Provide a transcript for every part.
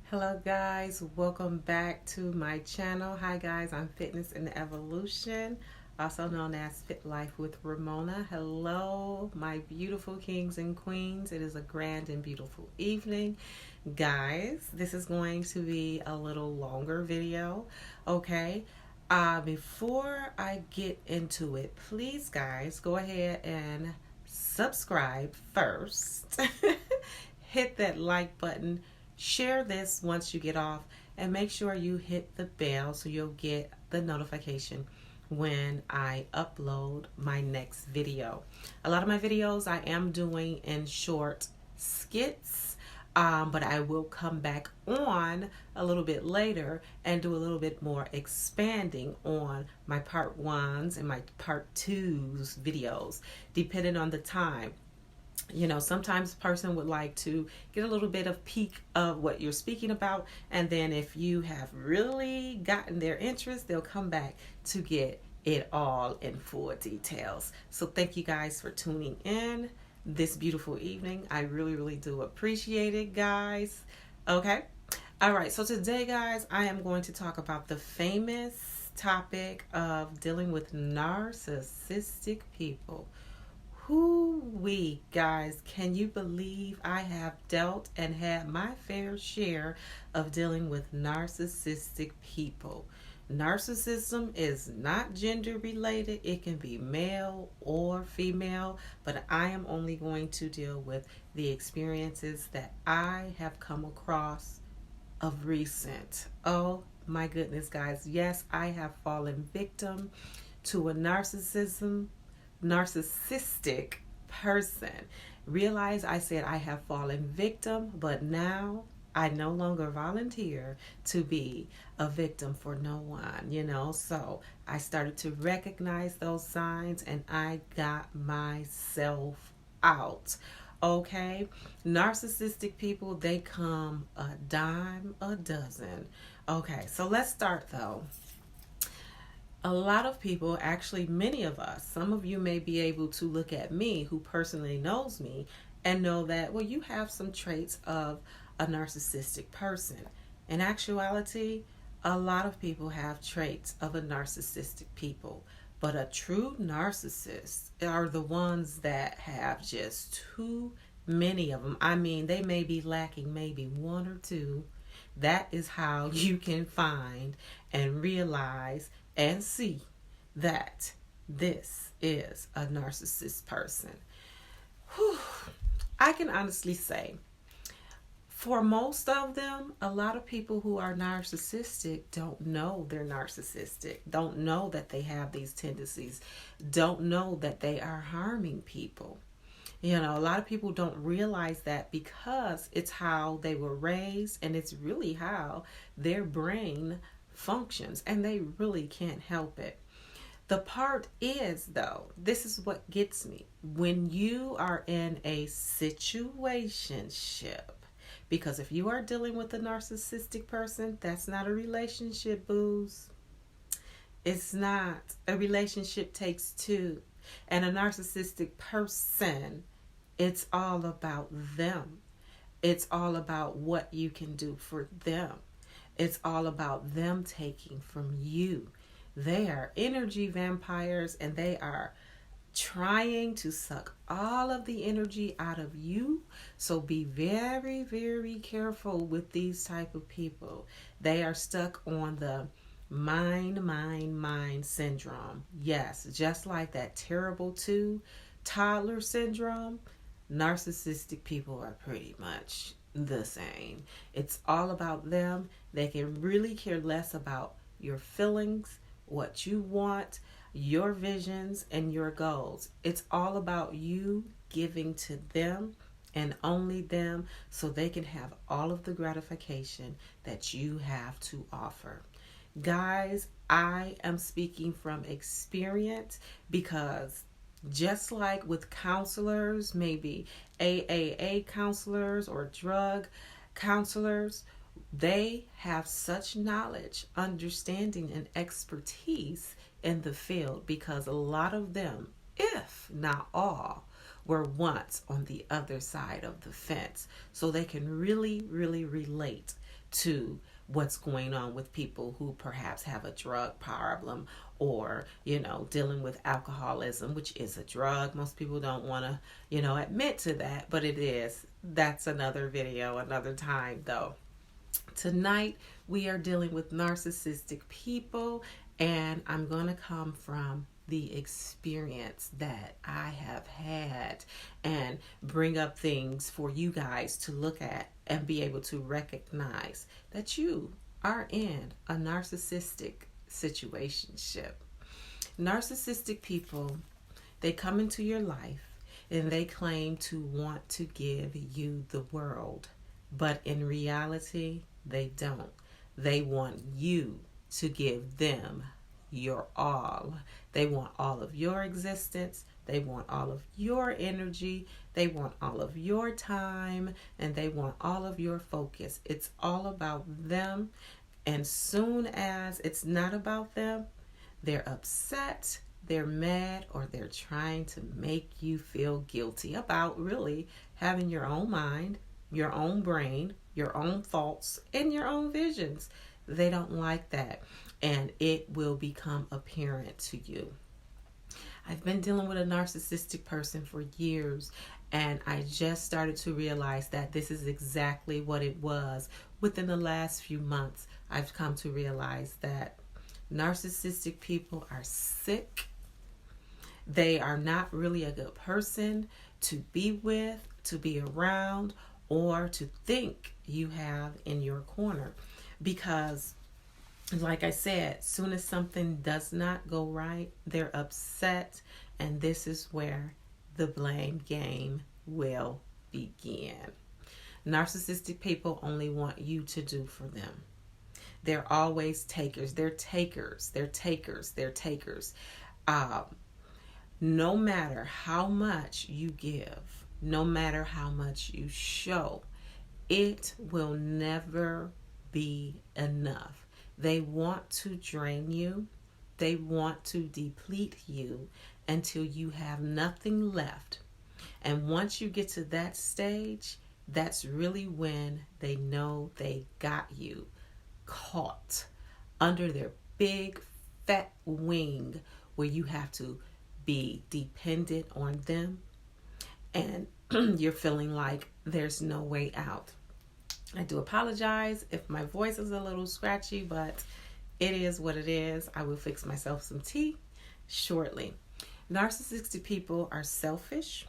Hello guys, welcome back to my channel. Hi guys, I'm Fitness in the Evolution, also known as Fit Life with Ramona. Hello my beautiful kings and queens. It is a grand and beautiful evening. Guys, this is going to be a little longer video, okay? Before I get into it, please guys, go ahead and subscribe first. Hit that like button. Share this once you get off, and make sure you hit the bell so you'll get the notification when I upload my next video. A lot of my videos I am doing in short skits, but I will come back on a little bit later and do a little bit more expanding on my part ones and my part twos videos, depending on the time. You know, sometimes a person would like to get a little bit of peek of what you're speaking about, and then if you have really gotten their interest, they'll come back to get it all in full details. So thank you guys for tuning in this beautiful evening. I really do appreciate it, guys. Okay, all right, so today guys, I am going to talk about the famous topic of dealing with narcissistic people. Whoo-wee, guys, can you believe I have dealt and had my fair share of dealing with narcissistic people? Narcissism is not gender related. It can be male or female, but I am only going to deal with the experiences that I have come across of recent. Oh my goodness, guys. Yes, I have fallen victim to a narcissistic person. Realize I said I have fallen victim, but now I no longer volunteer to be a victim for no one, you know. So I started to recognize those signs and I got myself out. Okay, narcissistic people, they come a dime a dozen. Okay, so let's start though. A lot of people, actually many of us, some of you may be able to look at me who personally knows me and know that, well, you have some traits of a narcissistic person. In actuality, a lot of people have traits of a narcissistic people, but a true narcissist are the ones that have just too many of them. I mean, they may be lacking maybe one or two. That is how you can find and realize and see that this is a narcissist person. Whew. I can honestly say, for most of them, a lot of people who are narcissistic don't know they're narcissistic, don't know that they have these tendencies, don't know that they are harming people. You know, a lot of people don't realize that because it's how they were raised and it's really how their brain functions, and they really can't help it. The part is, though, this is what gets me. When you are in a situationship, because if you are dealing with a narcissistic person, that's not a relationship, booze. It's not. A relationship takes two. And a narcissistic person, it's all about them. It's all about what you can do for them. It's all about them taking from you. They are energy vampires and they are trying to suck all of the energy out of you. So be very careful with these type of people. They are stuck on the mind syndrome. Yes, just like that terrible 2 toddler syndrome, narcissistic people are pretty much the same. It's all about them. They can really care less about your feelings, what you want, your visions, and your goals. It's all about you giving to them and only them so they can have all of the gratification that you have to offer. Guys, I am speaking from experience because just like with counselors, maybe AAA counselors or drug counselors, they have such knowledge, understanding, and expertise in the field because a lot of them, if not all, were once on the other side of the fence, so they can really, really relate to what's going on with people who perhaps have a drug problem, or dealing with alcoholism, which is a drug. Most people don't want to admit to that, but it is. That's another video, another time though. Tonight we are dealing with narcissistic people, and I'm going to come from the experience that I have had and bring up things for you guys to look at and be able to recognize that you are in a narcissistic situationship. Narcissistic people, they come into your life and they claim to want to give you the world, but in reality, they don't. They want you to give them your all. They want all of your existence. They want all of your energy. They want all of your time, and they want all of your focus. It's all about them. And soon as it's not about them, they're upset, they're mad, or they're trying to make you feel guilty about really having your own mind, your own brain, your own thoughts, and your own visions. They don't like that, and it will become apparent to you. I've been dealing with a narcissistic person for years, and I just started to realize that this is exactly what it was. Within the last few months, I've come to realize that narcissistic people are sick. They are not really a good person to be with, to be around, or to think you have in your corner. Because, like I said, soon as something does not go right, they're upset, and this is where the blame game will begin. Narcissistic people only want you to do for them. They're always takers. They're takers. They're takers. They're takers. No matter how much you give, no matter how much you show, it will never be enough. They want to drain you. They want to deplete you until you have nothing left. And once you get to that stage, that's really when they know they got you caught under their big fat wing, where you have to be dependent on them, and you're feeling like there's no way out. I do apologize if my voice is a little scratchy, but it is what it is. I will fix myself some tea shortly. Narcissistic people are selfish.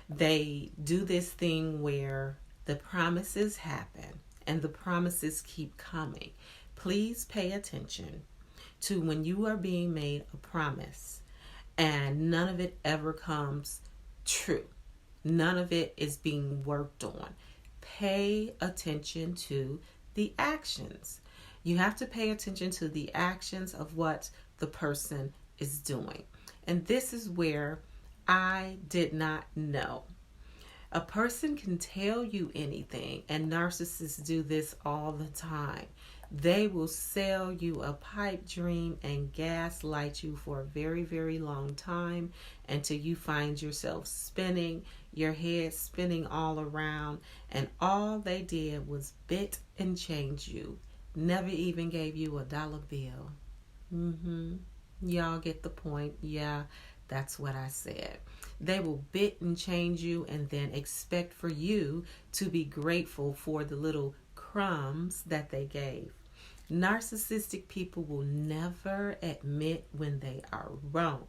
They do this thing where the promises happen and the promises keep coming. Please pay attention to when you are being made a promise and none of it ever comes true. None of it is being worked on. Pay attention to the actions. You have to pay attention to the actions of what the person is doing. And this is where I did not know. A person can tell you anything, and narcissists do this all the time. They will sell you a pipe dream and gaslight you for a very, very long time until you find yourself spinning, your head spinning all around, and all they did was bit and change you. Never even gave you $1 bill. Y'all get the point? Yeah, that's what I said. They will bit and change you and then expect for you to be grateful for the little crumbs that they gave. Narcissistic people will never admit when they are wrong.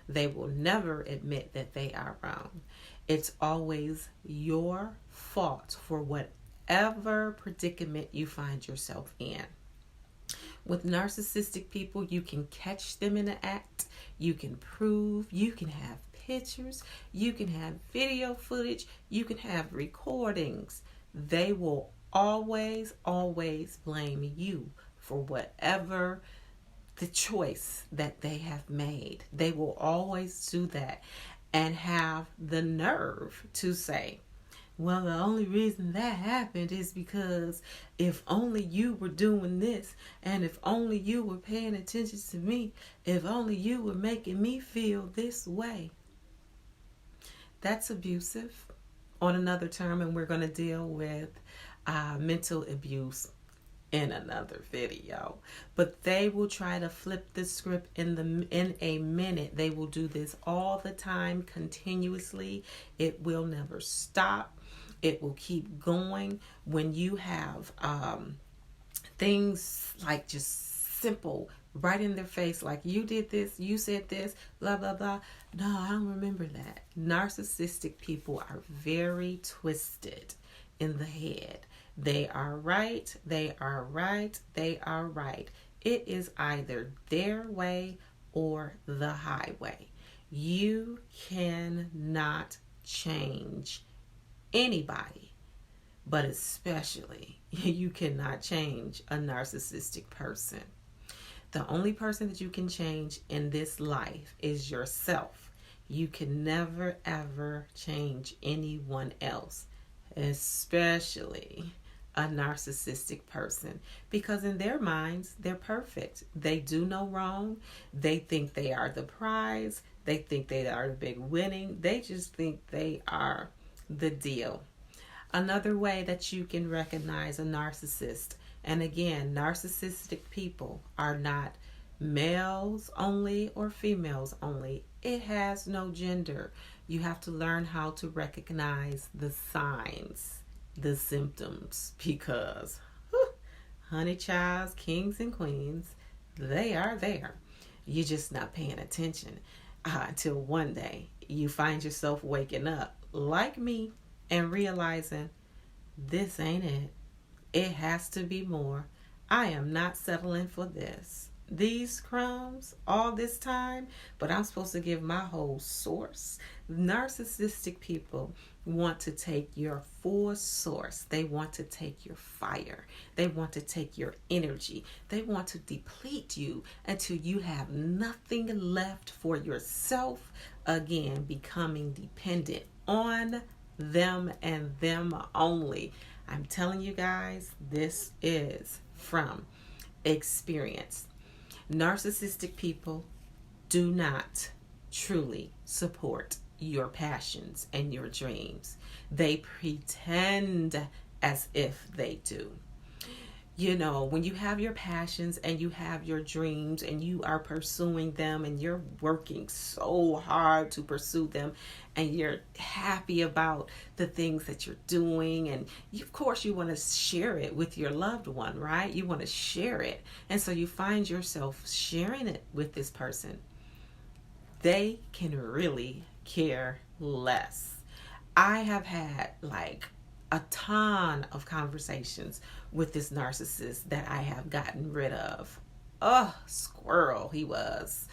They will never admit that they are wrong. It's always your fault for whatever predicament you find yourself in. With narcissistic people, you can catch them in an act. You can prove. You can have pictures. You can have video footage. You can have recordings. They will always blame you for whatever the choice that they have made. They will always do that and have the nerve to say, well, the only reason that happened is because if only you were doing this, and if only you were paying attention to me, if only you were making me feel this way. That's abusive on another term, and we're going to deal with mental abuse in another video. But they will try to flip the script in a minute. They will do this all the time, continuously. It will never stop. It will keep going. When you have things like just simple right in their face, like you did this, you said this, blah blah blah. No, I don't remember that. Narcissistic people are very twisted in the head. They are right, they are right, they are right. It is either their way or the highway. You cannot change anybody, but especially you cannot change a narcissistic person. The only person that you can change in this life is yourself. You can never ever change anyone else, especially a narcissistic person, because in their minds they're perfect. They do no wrong. They think they are the prize. They think they are the big winning. They just think they are the deal. Another way that you can recognize a narcissist, and again, narcissistic people are not males only or females only. It has no gender. You have to learn how to recognize the signs, the symptoms, because honey childs, kings and queens, they are there. You're just not paying attention until one day you find yourself waking up like me and realizing this ain't it. It has to be more. I am not settling for this. These crumbs all this time, but I'm supposed to give my whole source. Narcissistic people want to take your full source. They want to take your fire. They want to take your energy. They want to deplete you until you have nothing left for yourself. Again, becoming dependent on them and them only. I'm telling you guys, this is from experience. Narcissistic people do not truly support your passions and your dreams. They pretend as if they do. You know, when you have your passions and you have your dreams and you are pursuing them and you're working so hard to pursue them and you're happy about the things that you're doing, and of course you want to share it with your loved one, right? You want to share it. And so you find yourself sharing it with this person. They can really care less. I have had like a ton of conversations with this narcissist that I have gotten rid of. Oh, squirrel he was.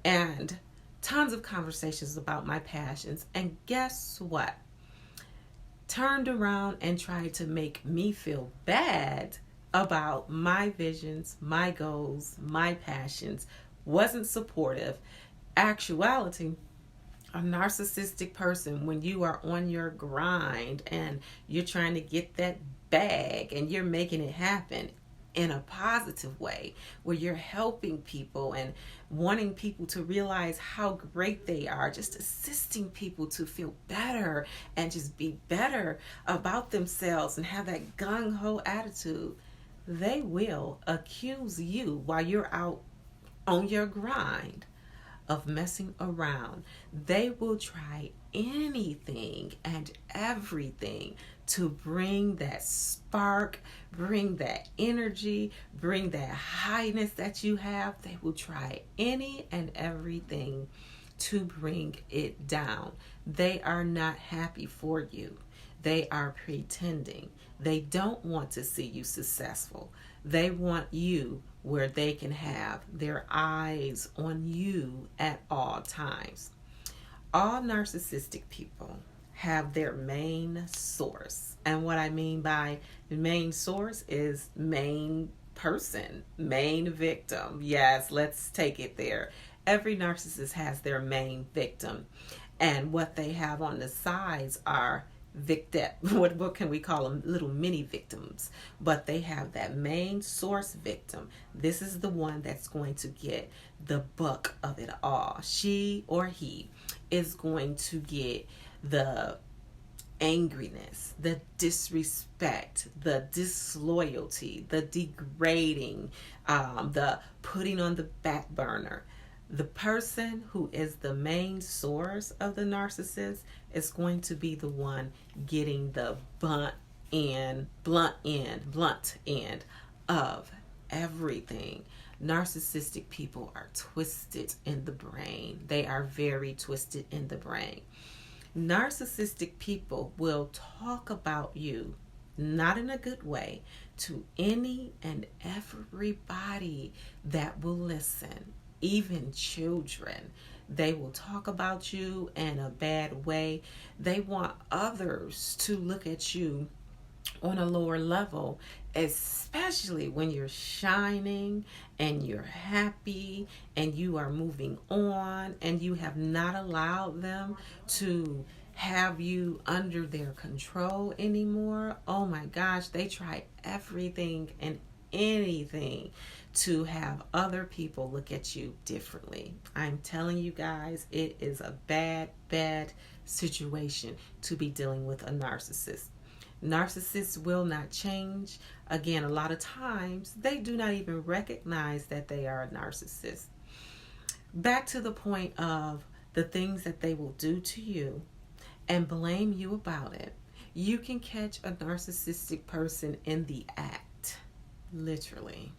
And tons of conversations about my passions. And guess what? Turned around and tried to make me feel bad about my visions, my goals, my passions. Wasn't supportive. Actuality, a narcissistic person, when you are on your grind and you're trying to get that bag and you're making it happen in a positive way, where you're helping people and wanting people to realize how great they are, just assisting people to feel better and just be better about themselves and have that gung-ho attitude, they will accuse you while you're out on your grind of messing around. They will try anything and everything to bring that spark, bring that energy, bring that highness that you have. They will try any and everything to bring it down. They are not happy for you. They are pretending. They don't want to see you successful. They want you where they can have their eyes on you at all times. All narcissistic people have their main source. And what I mean by the main source is main person, main victim. Yes, let's take it there. Every narcissist has their main victim. And what they have on the sides are what can we call them? Little mini victims. But they have that main source victim. This is the one that's going to get the buck of it all. She or he is going to get the angriness, the disrespect, the disloyalty, the degrading, the putting on the back burner. The person who is the main source of the narcissist is going to be the one getting the blunt end of everything. Narcissistic people are twisted in the brain. They are very twisted in the brain. Narcissistic people will talk about you, not in a good way, to any and everybody that will listen, even children. They will talk about you in a bad way. They want others to look at you on a lower level, especially when you're shining and you're happy and you are moving on and you have not allowed them to have you under their control anymore. Oh my gosh, they try everything and anything to have other people look at you differently. I'm telling you guys, it is a bad situation to be dealing with a narcissist. Narcissists will not change. Again, a lot of times they do not even recognize that they are a narcissist. Back to the point of the things that they will do to you and blame you about it. You can catch a narcissistic person in the act. Literally.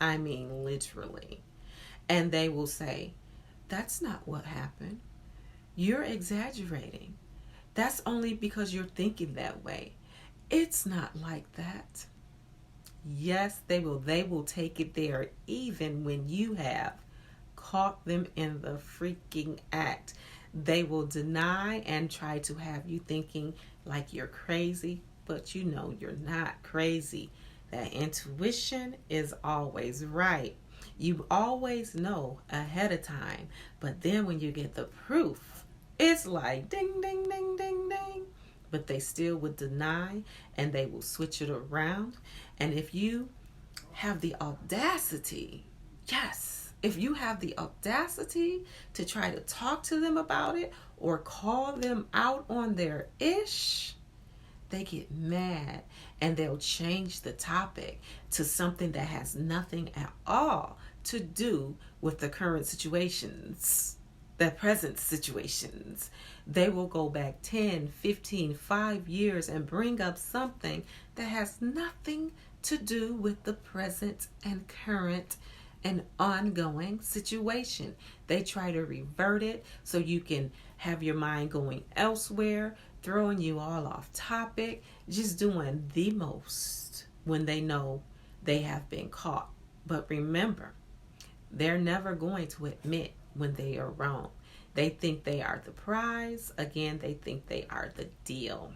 I mean, literally. And they will say, that's not what happened. You're exaggerating. That's only because you're thinking that way. It's not like that. Yes, they will. They will take it there even when you have caught them in the freaking act. They will deny and try to have you thinking like you're crazy, but you know you're not crazy. That intuition is always right. You always know ahead of time, but then when you get the proof, it's like ding, ding, ding, ding, ding. But they still would deny and they will switch it around. And if you have the audacity, yes, if you have the audacity to try to talk to them about it or call them out on their ish, they get mad and they'll change the topic to something that has nothing at all to do with the current situations, the present situations. They will go back 10, 15, 5 years and bring up something that has nothing to do with the present and current and ongoing situation. They try to revert it so you can have your mind going elsewhere, throwing you all off topic, just doing the most when they know they have been caught. But remember, they're never going to admit when they are wrong. They think they are the prize. Again, they think they are the deal.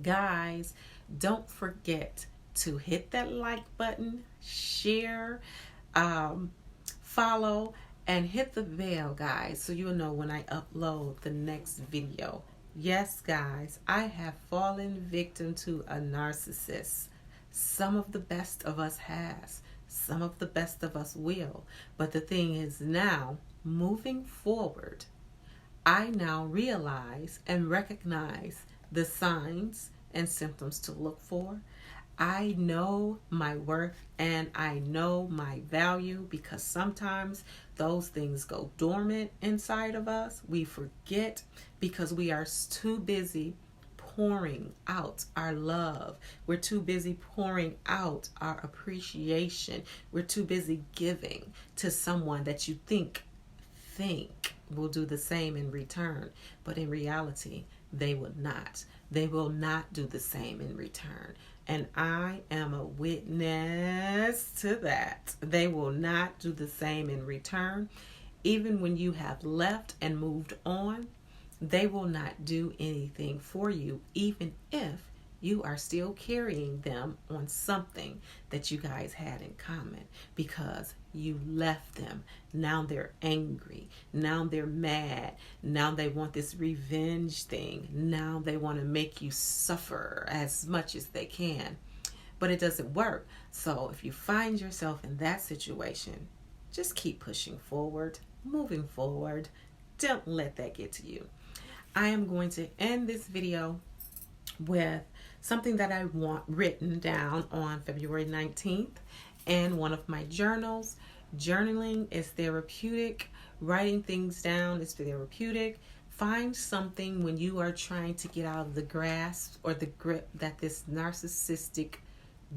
Guys, don't forget to hit that like button, share, follow, and hit the bell, guys, so you'll know when I upload the next video. Yes, guys, I have fallen victim to a narcissist. Some of the best of us has. Some of the best of us will. But the thing is now, moving forward, I now realize and recognize the signs and symptoms to look for. I know my worth and I know my value because sometimes those things go dormant inside of us. We forget because we are too busy pouring out our love. We're too busy pouring out our appreciation. We're too busy giving to someone that you think will do the same in return. But in reality, they will not. They will not do the same in return. And I am a witness to that. They will not do the same in return. Even when you have left and moved on, they will not do anything for you, even if you are still carrying them on something that you guys had in common, because you left them. Now they're angry. Now they're mad. Now they want this revenge thing. Now they want to make you suffer as much as they can. But it doesn't work. So if you find yourself in that situation, just keep pushing forward, moving forward. Don't let that get to you. I am going to end this video with something that I want written down on February 19th in one of my journals. Journaling is therapeutic. Writing things down is therapeutic. Find something when you are trying to get out of the grasp or the grip that this narcissistic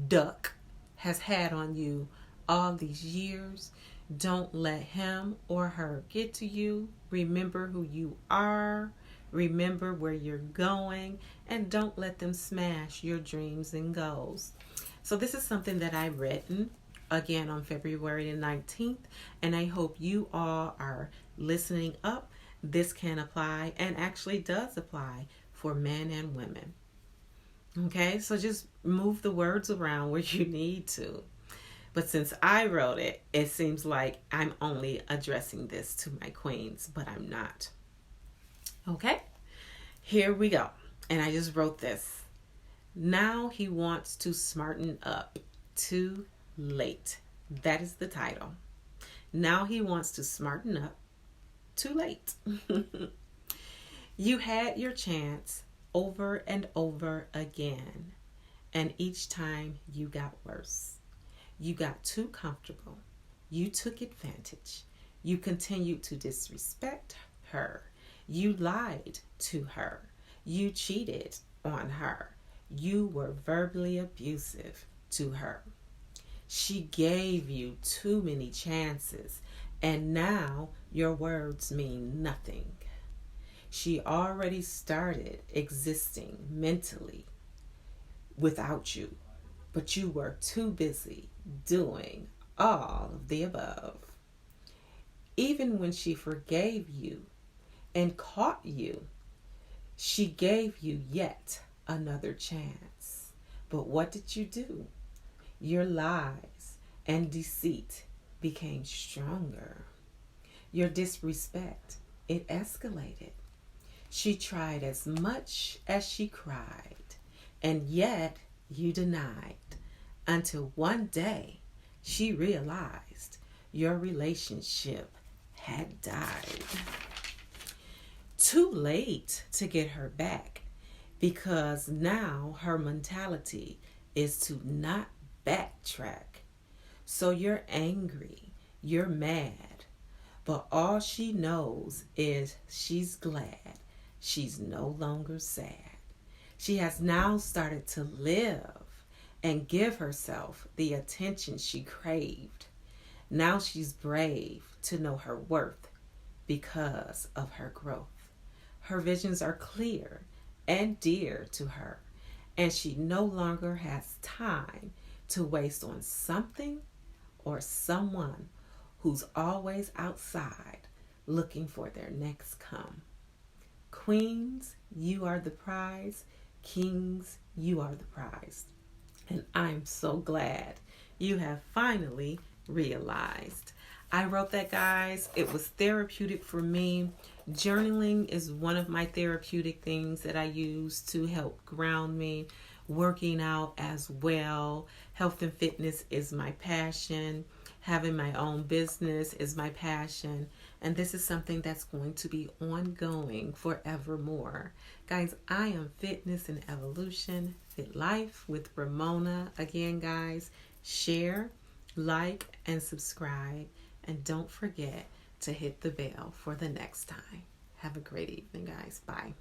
duck has had on you all these years. Don't let him or her get to you. Remember who you are. Remember where you're going. And don't let them smash your dreams and goals. So this is something that I've written again on February the 19th. And I hope you all are listening up. This can apply and actually does apply for men and women. Okay, so just move the words around where you need to. But since I wrote it, it seems like I'm only addressing this to my queens, but I'm not. Okay, here we go. And I just wrote this. Now he wants to smarten up. Too late. That is the title. Now he wants to smarten up. Too late. You had your chance over and over again, and each time you got worse. You got too comfortable. You took advantage. You continued to disrespect her. You lied to her. You cheated on her. You were verbally abusive to her. She gave you too many chances, and now your words mean nothing. She already started existing mentally without you, but you were too busy doing all of the above. Even when she forgave you and caught you, she gave you yet another chance. But what did you do? Your lies and deceit became stronger. Your disrespect, it escalated. She tried as much as she cried, and yet you denied, until one day she realized your relationship had died. Too late to get her back, because now her mentality is to not backtrack. So you're angry, you're mad, but all she knows is she's glad she's no longer sad. She has now started to live and give herself the attention she craved. Now she's brave to know her worth because of her growth. Her visions are clear and dear to her, and she no longer has time to waste on something or someone who's always outside looking for their next come. Queens, you are the prize. Kings, you are the prize. And I'm so glad you have finally realized. I wrote that, guys. It was therapeutic for me. Journaling is one of my therapeutic things that I use to help ground me. Working out as well. Health and fitness is my passion. Having my own business is my passion. And this is something that's going to be ongoing forevermore. Guys, I am Fitness and Evolution, Fit Life with Ramona. Again, guys, share, like, and subscribe. And don't forget to hit the bell for the next time. Have a great evening, guys. Bye.